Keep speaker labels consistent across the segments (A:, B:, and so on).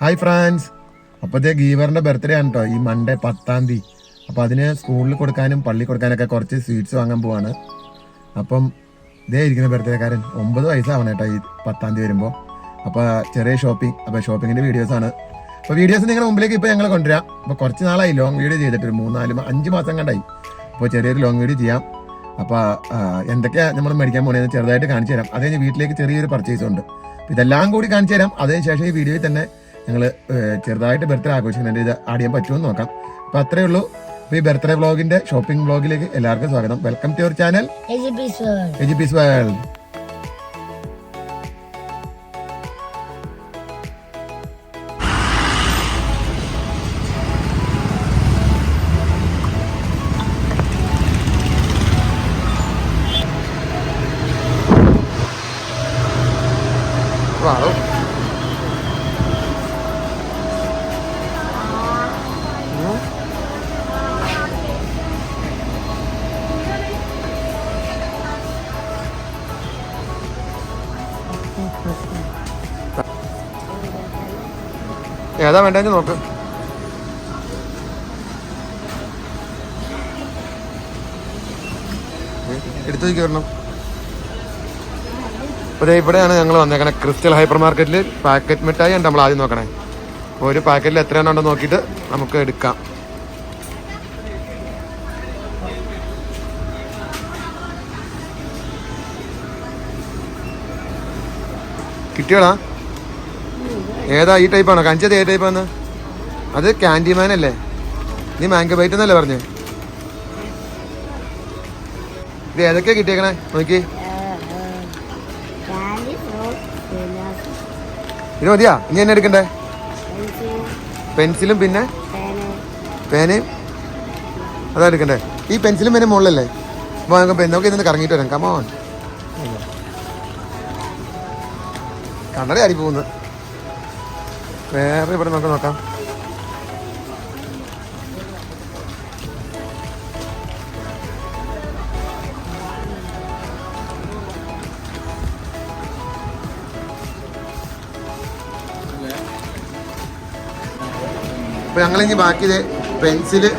A: Hi France. അപ്പോഴത്തെ ഗീവറിന്റെ birthday ആണ് കേട്ടോ, ഈ മൺഡേ 10-ാം തീയതി. അപ്പം അതിന് സ്കൂളിൽ കൊടുക്കാനും പള്ളി കൊടുക്കാനൊക്കെ കുറച്ച് സ്വീറ്റ്സ് വാങ്ങാൻ പോവാണ്. അപ്പം ഇതേ ഇരിക്കുന്ന ബർത്ത്ഡേക്കാരൻ 9 വയസ്സാവണം കേട്ടോ ഈ 10-ാം തീയതി വരുമ്പോൾ. അപ്പോൾ ചെറിയ ഷോപ്പിംഗ്, അപ്പോൾ ഷോപ്പിങ്ങിൻ്റെ വീഡിയോസാണ്. അപ്പോൾ വീഡിയോസ് നിങ്ങളുടെ മുമ്പിലേക്ക് ഇപ്പോൾ ഞങ്ങൾ കൊണ്ടുവരാം. അപ്പോൾ കുറച്ച് നാളായി ലോങ് വീഡിയോ ചെയ്തിട്ട്, 3-4-5 മാസം കണ്ടായി. അപ്പോൾ ചെറിയൊരു ലോങ് വീഡിയോ ചെയ്യാം. അപ്പോൾ എന്തൊക്കെയാണ് നമ്മൾ മേടിക്കാൻ പോകണമെന്ന് ചെറുതായിട്ട് കാണിച്ചു തരാം. അത് കഴിഞ്ഞ് വീട്ടിലേക്ക് ചെറിയൊരു പർച്ചേസ് ഉണ്ട്. ഇതെല്ലാം കൂടി കാണിച്ചു തരാം. അതിനുശേഷം ഈ വീഡിയോയിൽ തന്നെ ഞങ്ങൾ ചെറുതായിട്ട് ബർത്ത്ഡേ ആഘോഷിക്കുന്നുണ്ട്. ഇത് ആഡ് ചെയ്യാൻ പറ്റുമെന്ന് നോക്കാം. അപ്പോൾ അത്രയേ ഉള്ളൂ. അപ്പോൾ ഈ ബർത്ത്ഡേ വ്ളോഗിന്റെ ഷോപ്പിംഗ് വ്ളോഗിലേക്ക് എല്ലാവർക്കും സ്വാഗതം. വെൽക്കം ടു യുവർ ചാനൽ എജിപീസ് വേൾഡ്. Wow. ഏതാ വേണ്ടെന്ന് നോക്ക്. എടുത്തു കയറണം. അപ്പോൾ ഇവിടെയാണ് ഞങ്ങൾ വന്നേക്കണേ, ക്രിസ്റ്റൽ ഹൈപ്പർ മാർക്കറ്റിൽ. പാക്കറ്റ് മിഠായി ഉണ്ട് നമ്മൾ ആദ്യം നോക്കണേ. അപ്പോൾ ഒരു പാക്കറ്റിൽ എത്ര എണ്ണം ഉണ്ടെന്ന് നോക്കിയിട്ട് നമുക്ക് എടുക്കാം. കിട്ടിയോടാ? ഏതാ ഈ ടൈപ്പാണോ കാണിച്ചത്? ഏത് ടൈപ്പാന്ന്? അത് ക്യാൻഡിമാൻ അല്ലേ? നീ മാംഗോ ബൈറ്റ് എന്നല്ലേ പറഞ്ഞേ? ഇത് ഏതൊക്കെയാ കിട്ടിയേക്കണേ നോക്കി. ഇത് മതിയാ? ഇനി എന്നെ എടുക്കണ്ടേ? പെൻസിലും പിന്നെ പേനയും അതാ എടുക്കണ്ടേ? ഈ പെൻസിലും പേനയും മുകളിലല്ലേ? അപ്പോൾ നമുക്ക് ഇന്ന് കറങ്ങിയിട്ട് വരാം. കമോൺ. കണ്ണട ആരി പോകുന്നു. വേറെ ഇവിടെ നോക്കാം. അപ്പോൾ ഞങ്ങളിനി ബാക്കി പെൻസില്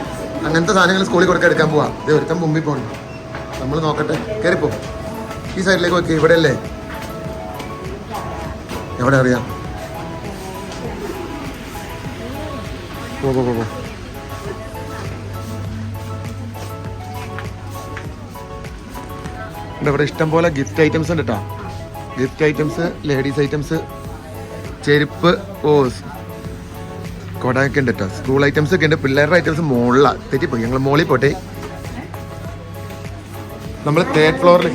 A: അങ്ങനത്തെ സാധനങ്ങൾ സ്കൂളിൽ കൊടുക്കാൻ എടുക്കാൻ പോവാം. ഇത് ഒരുത്തം മുമ്പിൽ പോകണം. നമ്മൾ നോക്കട്ടെ. കയറിപ്പോ ഈ സൈഡിലേക്ക് നോക്കി. ഇവിടെ അല്ലേ? എവിടെ അറിയാം? പോ. ഇവിടെ ഇഷ്ടം പോലെ ഗിഫ്റ്റ് ഐറ്റംസ് ഉണ്ട് കേട്ടോ. ഗിഫ്റ്റ് ഐറ്റംസ്, ലേഡീസ് ഐറ്റംസ്, ചെരുപ്പ്, കൊടയൊക്കെ ഉണ്ട് കേട്ടോ. സ്കൂൾ ഐറ്റംസ് ഒക്കെ ഉണ്ട്. പിള്ളേരുടെ ഐറ്റംസ് മുകളിലാണ്. തെറ്റിപ്പോയി, ഞങ്ങൾ മുകളിൽ പോട്ടെ. നമ്മൾ 3rd ഫ്ലോറിൽ.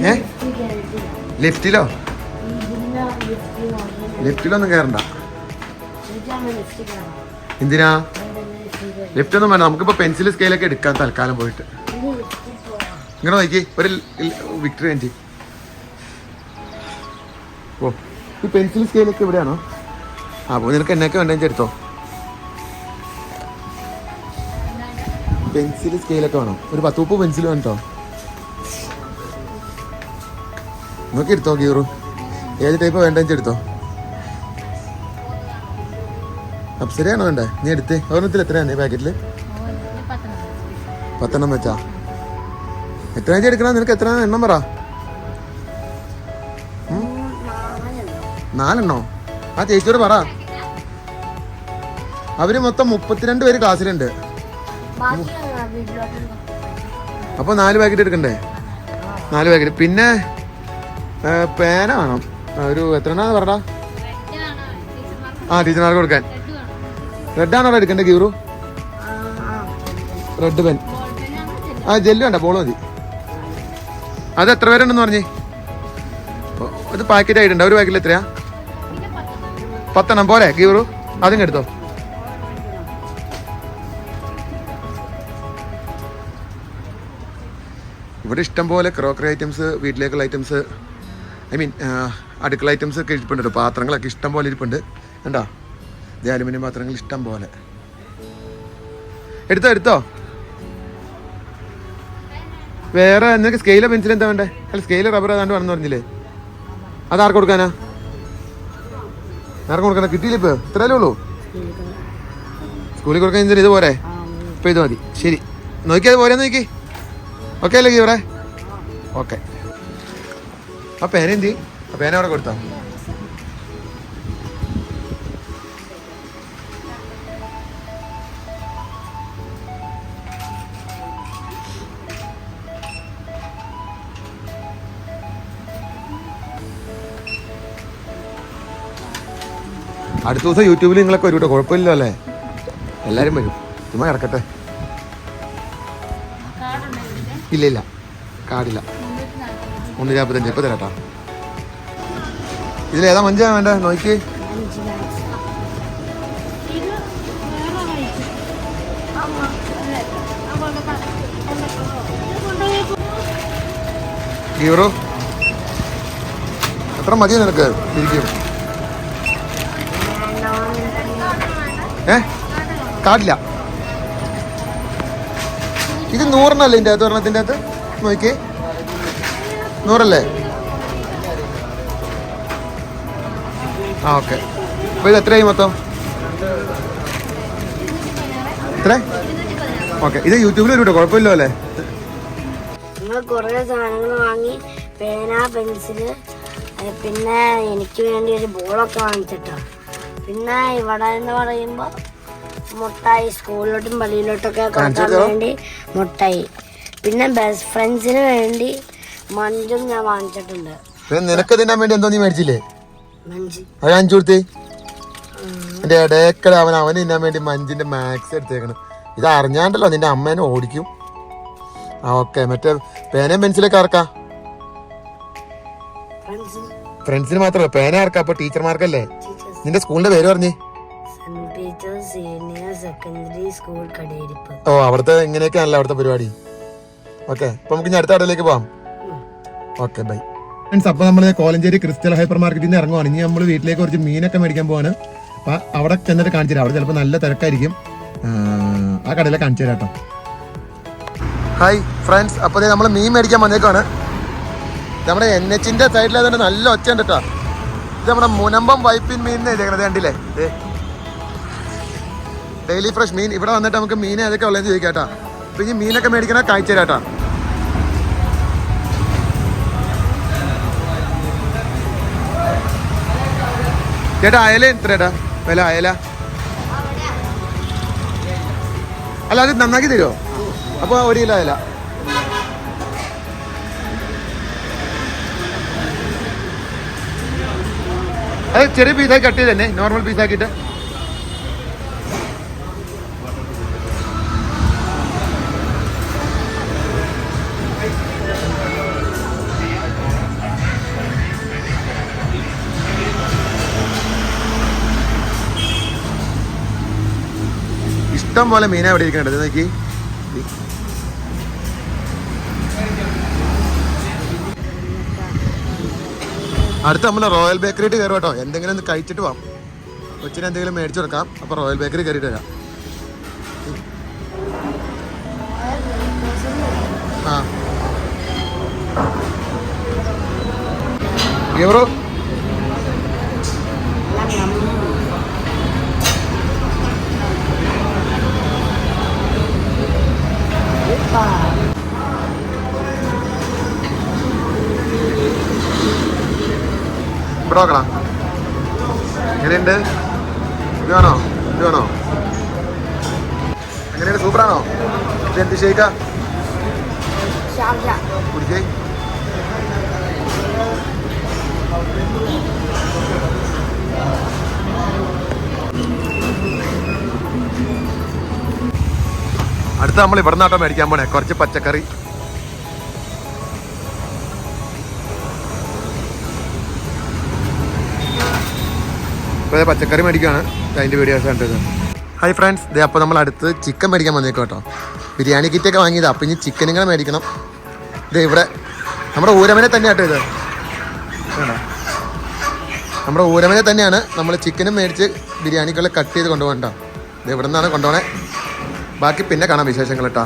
A: ലിഫ്റ്റിലൊന്നും കയറണ്ട. എന്തിനാ ലിഫ്റ്റൊന്നും വേണ്ട. നമുക്കിപ്പോൾ പെൻസിൽ സ്കെയിലൊക്കെ എടുക്കാം തൽക്കാലം പോയിട്ട്. ഇങ്ങനെ നോക്കി ഒരു വിക്ടറി എൻജി. ഓ, ഈ പെൻസിൽ സ്കെയിലൊക്കെ ഇവിടെയാണോ? അപ്പോൾ നിനക്ക് എന്നൊക്കെ വേണ്ടെങ്കിൽ എടുത്തോ. പെൻസിൽ സ്കെയിലൊക്കെ വേണം. ഒരു 10 പെൻസിൽ വേണം കേട്ടോ. നോക്കി എടുത്തോ ഗീറു. ഏത് ടൈപ്പ് വേണ്ടെങ്കിൽ എടുത്തോ. അപ്സരയാണോ വേണ്ടേ? നീ എടുത്ത്. ഒരെണ്ണത്തിൽ എത്രയാണ് ഈ പാക്കറ്റിൽ? 10 വെച്ചാ എത്ര എടുക്കണം? നിനക്ക് എത്ര എണ്ണം പറ. 4 ആ ചേച്ചിയോട് പറ. അവര് മൊത്തം 32 പേര് ക്ലാസ്സിലുണ്ട്. അപ്പോൾ 4 പാക്കറ്റ് എടുക്കണ്ടേ? 4 പാക്കറ്റ്. പിന്നെ പേന വേണം. ഒരു എത്ര എണ്ണാന്ന് പറടാ. ടീച്ചർമാർക്ക് കൊടുക്കാൻ. റെഡാണോ എടുക്കണ്ടേ ഗീറു? Red pen. ജെല്ല് വേണ്ട, ബോൾ മതി. അത് എത്ര പേരുണ്ടെന്ന് പറഞ്ഞേ? അത് പാക്കറ്റ് ആയിട്ടുണ്ട്. ഒരു പാക്കറ്റിൽ എത്രയാ? 10 പോരെ ഗീറു? അതും എടുത്തോ. ഇവിടെ ഇഷ്ടം പോലെ ക്രോക്കറി ഐറ്റംസ്, വീട്ടിലേക്കുള്ള ഐറ്റംസ്, അടുക്കള ഐറ്റംസ് ഒക്കെ ഇരിപ്പുണ്ട്. പാത്രങ്ങളൊക്കെ ഇഷ്ടം പോലെ ഇരിപ്പുണ്ട്. കണ്ടോ? ഇത് അലുമിനിയം പാത്രങ്ങൾ ഇഷ്ടം പോലെ. എടുത്തോ. വേറെ നിനക്ക് സ്കെയിലോ പെൻസിൽ എന്താ വേണ്ടേ? അല്ല, സ്കെയില് റബ്ബർ ഏതാണ്ട് വേണമെന്ന് പറഞ്ഞില്ലേ? അത് ആർക്ക് കൊടുക്കാനാ? ആർക്കും കൊടുക്കാനാ? കിട്ടിയില്ല. ഇപ്പോൾ ഇത്രയല്ലേ ഉള്ളൂ. സ്കൂളിൽ കൊടുക്കാൻ ഇത് പോരെ? ഇപ്പം ഇത് മതി. ശരി, നോക്കിയത് പോരെ നോക്കി. ഓക്കെ അല്ലേ ഗീവറെ? ഓക്കെ. ആ പേന എന്തി? ആ പേന അവിടെ കൊടുത്താ? അടുത്ത ദിവസം യൂട്യൂബിൽ നിങ്ങളൊക്കെ വരും കേട്ടോ, കുഴപ്പമില്ലല്ലോ അല്ലേ? എല്ലാവരും വരും. ചുമ്മാ കിടക്കട്ടെ. ഇല്ല ഇല്ല, കാർഡില്ല. 145 ഇപ്പം തരാട്ടാ. ഇതിലേതാ മഞ്ചാ വേണ്ട നോക്കി. ഹീറോ എത്ര മതി നിനക്ക് ശരിക്കും? കാർഡില്ല. ഇത് 100 ഇതിൻ്റെ അകത്ത്, ഒരെണ്ണത്തിൻ്റെ അകത്ത് നോക്കിയേ. 100 ആ ഓക്കെ. അപ്പോൾ ഇത് എത്രയായി മൊത്തം? എത്ര? ഓക്കെ. ഇത് യൂട്യൂബിൽ വരും കേട്ടോ, കുഴപ്പമില്ലോ അല്ലേ?
B: ഞങ്ങൾ കുറേ സാധനങ്ങൾ വാങ്ങി, പേന, പെൻസില്, പിന്നെ എനിക്ക് വേണ്ടി ഒരു ബോളൊക്കെ വാങ്ങിച്ചിട്ടോ. പിന്നെ ഇവിടെ എന്ന് പറയുമ്പോൾ മുട്ടായി, സ്കൂളിലോട്ടും പള്ളിയിലോട്ടൊക്കെ കൊടുക്കാൻ വേണ്ടി മുട്ടായി. പിന്നെ ബെസ്റ്റ് ഫ്രണ്ട്സിന് വേണ്ടി മഞ്ചും ഞാൻ വാങ്ങിച്ചിട്ടുണ്ട്.
A: നിനക്ക് തിന്നാൻ വേണ്ടി എന്തോ നീ മേടിച്ചില്ലേ?
B: മഞ്ച്
A: അത് 5 കൊടുത്തേ. എന്റെ ഇടയ്ക്കട അവന് തിന്നാൻ വേണ്ടി മഞ്ചിന്റെ മാക്സ് എടുത്തേക്കണം. ഇത് അറിഞ്ഞാണ്ടല്ലോ നിന്റെ അമ്മേനെ ഓടിക്കും. ആ ഓക്കെ. മറ്റേ പേനയും പെൻസിലൊക്കെ ആർക്കാ? ഫ്രണ്ട്സിന് മാത്രമല്ല, പേന ആർക്കാ? അപ്പൊ ടീച്ചർമാർക്കല്ലേ? നിന്റെ സ്കൂളിന്റെ പേര് പറഞ്ഞേ.
B: Secondary school Kadayiruppu.
A: ഓ, അവിടുത്തെ ഇങ്ങനെയൊക്കെയാണല്ലോ അവിടുത്തെ പരിപാടി. ഓക്കെ, അപ്പൊ നമുക്ക് ഇനി അടുത്ത കടയിലേക്ക് പോവാം. Okay, bye friends. അപ്പൊ നമ്മള് കോലഞ്ചേരി ക്രിസ്റ്റൽ ഹൈപ്പർ മാർക്കറ്റിൽ നിന്ന് ഇറങ്ങുവാണ്. ഇനി നമ്മൾ വീട്ടിലേക്ക് കുറച്ച് മീനൊക്കെ മേടിക്കാൻ പോവാണ്. അപ്പൊ അവിടെ ചെന്നിട്ട് കാണിച്ചു തരാം. അവിടെ ചിലപ്പോൾ നല്ല തിരക്കായിരിക്കും. ആ കടയിലെ കാണിച്ചു തരാം കേട്ടോ. ഹായ് ഫ്രണ്ട്സ്, അപ്പൊ നമ്മൾ മീൻ മേടിക്കാൻ വന്നേക്കാണ്. നമ്മുടെ NH-ന്റെ സൈഡിലായതുകൊണ്ട് നല്ല ഒച്ച ഉണ്ട് കേട്ടോ. ഇത് നമ്മുടെ മുനമ്പം വൈപ്പിൻ മീൻ എഴുതിയേക്കണത് കണ്ടില്ലേ? ഡെയിലി ഫ്രഷ് മീൻ. ഇവിടെ വന്നിട്ട് നമുക്ക് മീൻ ഏതൊക്കെ ഉള്ളതെന്ന് ചോദിക്കാട്ടാ. അപ്പൊ ഇനി മീനൊക്കെ മേടിക്കണ കാഴ്ച തരാട്ടാ. ചേട്ടാ അയല എത്രേട്ടാ വില? അയല അല്ല, അത് നന്നാക്കി തരുമോ? അപ്പോൾ 1 കിലോ അയല. അത് ചെറിയ പീസാക്കി കട്ട് ചെയ്ത് തന്നെ, നോർമൽ പീസാക്കിയിട്ട്. ഇഷ്ടം പോലെ മീനാ ഇവിടെ ഇരിക്കണ്ടത് നോക്കി. അടുത്ത് നമ്മൾ റോയൽ ബേക്കറിയിട്ട് കയറും കേട്ടോ. എന്തെങ്കിലും ഒന്ന് കഴിച്ചിട്ട് പോവാം. കൊച്ചിന് എന്തെങ്കിലും മേടിച്ചു കൊടുക്കാം. അപ്പോൾ റോയൽ ബേക്കറി കയറിയിട്ട് വരാം. ആ എവറോ ഇവിടെ നോക്കണം. എങ്ങനെയുണ്ട്? ഇത് വേണോ? ഇത് വേണോ? എങ്ങനെയുണ്ട്? സൂപ്പറാണോ? ഇത് എന്ത് ഷേക്കാ? കുടിക്കേ. അടുത്ത നമ്മൾ ഇവിടെ നിന്നാട്ടോ മേടിക്കാൻ പോണേ കുറച്ച് പച്ചക്കറി. ഇപ്പോൾ പച്ചക്കറി മേടിക്കുകയാണ്. അതിൻ്റെ വീഡിയോസ് കണ്ടത്. ഹായ് ഫ്രണ്ട്സ്, ഇത് അപ്പോൾ നമ്മൾ അടുത്ത് ചിക്കൻ മേടിക്കാൻ വന്നേക്കും കേട്ടോ. ബിരിയാണി കിറ്റൊക്കെ വാങ്ങിയതാണ്. അപ്പോൾ ഇനി ചിക്കനും കൂടെ മേടിക്കണം. ഇത് ഇവിടെ നമ്മുടെ ഊരമനെ തന്നെയാട്ടോ. ഇത് നമ്മുടെ ഊരമനെ തന്നെയാണ്. നമ്മൾ ചിക്കനും മേടിച്ച് ബിരിയാണിക്കുള്ള കട്ട് ചെയ്ത് കൊണ്ടുപോകണ്ടോ. ഇത് ഇവിടെ നിന്നാണ് കൊണ്ടുപോകണേ. ബാക്കി പിന്നെ കാണാം വിശേഷങ്ങൾ കേട്ടോ.